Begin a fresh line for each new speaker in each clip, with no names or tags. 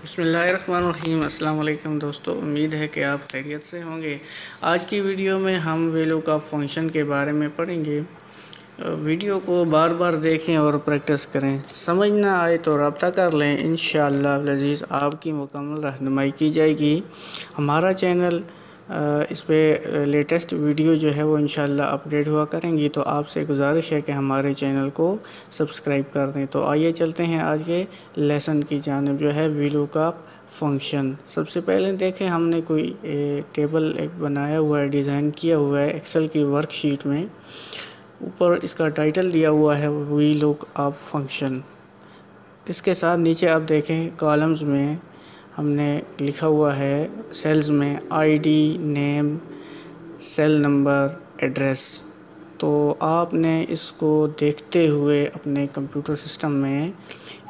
बिस्मिल्लाहिर्रहमानिर्रहीम। अस्सलाम वालेकुम दोस्तों, उम्मीद है कि आप खैरियत से होंगे। आज की वीडियो में हम VLOOKUP फंक्शन के बारे में पढ़ेंगे। वीडियो को बार बार देखें और प्रैक्टिस करें। समझ ना आए तो रब्ता कर लें, इंशाअल्लाह अज़ीज़ आपकी मुकम्मल रहनुमाई की जाएगी। हमारा चैनल इस पे लेटेस्ट वीडियो जो है वो इंशाअल्लाह अपडेट हुआ करेंगी, तो आपसे गुजारिश है कि हमारे चैनल को सब्सक्राइब कर दें। तो आइए चलते हैं आज के लेसन की जानिब, जो है VLOOKUP फंक्शन। सबसे पहले देखें, हमने कोई टेबल एक बनाया हुआ है, डिज़ाइन किया हुआ है एक्सेल की वर्कशीट में। ऊपर इसका टाइटल दिया हुआ है VLOOKUP फंक्शन। इसके साथ नीचे आप देखें कॉलम्स में हमने लिखा हुआ है सेल्स में ID, name, cell number, address. तो आपने इसको देखते हुए अपने कंप्यूटर सिस्टम में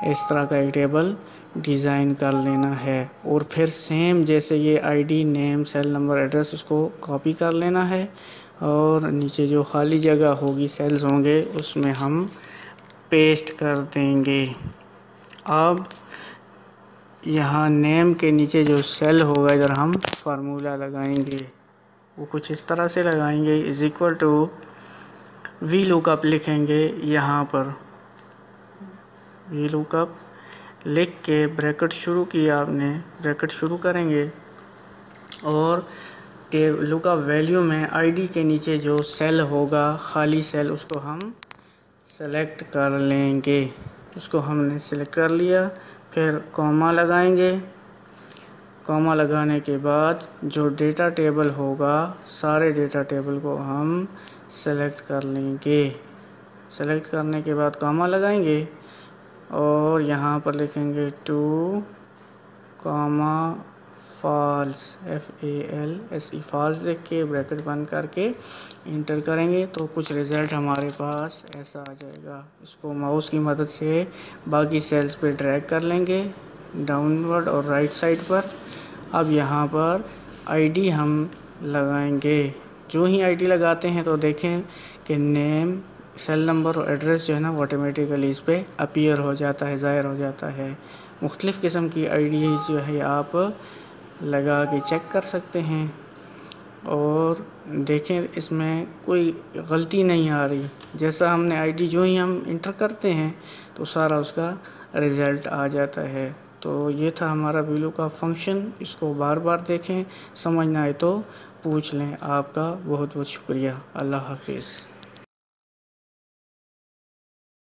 इस तरह का एक टेबल डिज़ाइन कर लेना है, और फिर सेम जैसे ये ID, name, cell number, address, इसको कॉपी कर लेना है, और नीचे जो खाली जगह होगी, सेल्स होंगे, उसमें हम पेस्ट कर देंगे। अब यहाँ नेम के नीचे जो सेल होगा, इधर हम फार्मूला लगाएंगे। वो कुछ इस तरह से लगाएंगे, इज इक्वल टू VLOOKUP लिखेंगे। यहाँ पर VLOOKUP लिख के ब्रैकेट शुरू किया आपने, ब्रैकेट शुरू करेंगे, और लुकअप वैल्यू में आईडी के नीचे जो सेल होगा, खाली सेल, उसको हम सेलेक्ट कर लेंगे। उसको हमने सेलेक्ट कर लिया। फिर कॉमा लगाएंगे। कॉमा लगाने के बाद जो डेटा टेबल होगा, सारे डेटा टेबल को हम सेलेक्ट कर लेंगे। सेलेक्ट करने के बाद कॉमा लगाएंगे, और यहाँ पर लिखेंगे two comma false, FALSE, false लिख के ब्रैकेट बंद करके इंटर करेंगे, तो कुछ रिज़ल्ट हमारे पास ऐसा आ जाएगा। इसको माउस की मदद से बाकी सेल्स पे ड्रैग कर लेंगे, डाउनवर्ड और राइट साइड पर। अब यहाँ पर आईडी हम लगाएंगे। जो ही आईडी लगाते हैं तो देखें कि नेम, सेल नंबर और एड्रेस जो है ना, वो ऑटोमेटिकली इस पर अपीयर हो जाता है, ज़ाहिर हो जाता है। मुख्तलिफ़ किस्म की आईडी जो है आप लगा के चेक कर सकते हैं, और देखें इसमें कोई गलती नहीं आ रही। जैसा हमने आईडी जो ही हम इंटर करते हैं तो सारा उसका रिज़ल्ट आ जाता है। तो ये था हमारा VLOOKUP फंक्शन। इसको बार बार देखें, समझ ना आए तो पूछ लें। आपका बहुत बहुत शुक्रिया। अल्लाह हाफिज़।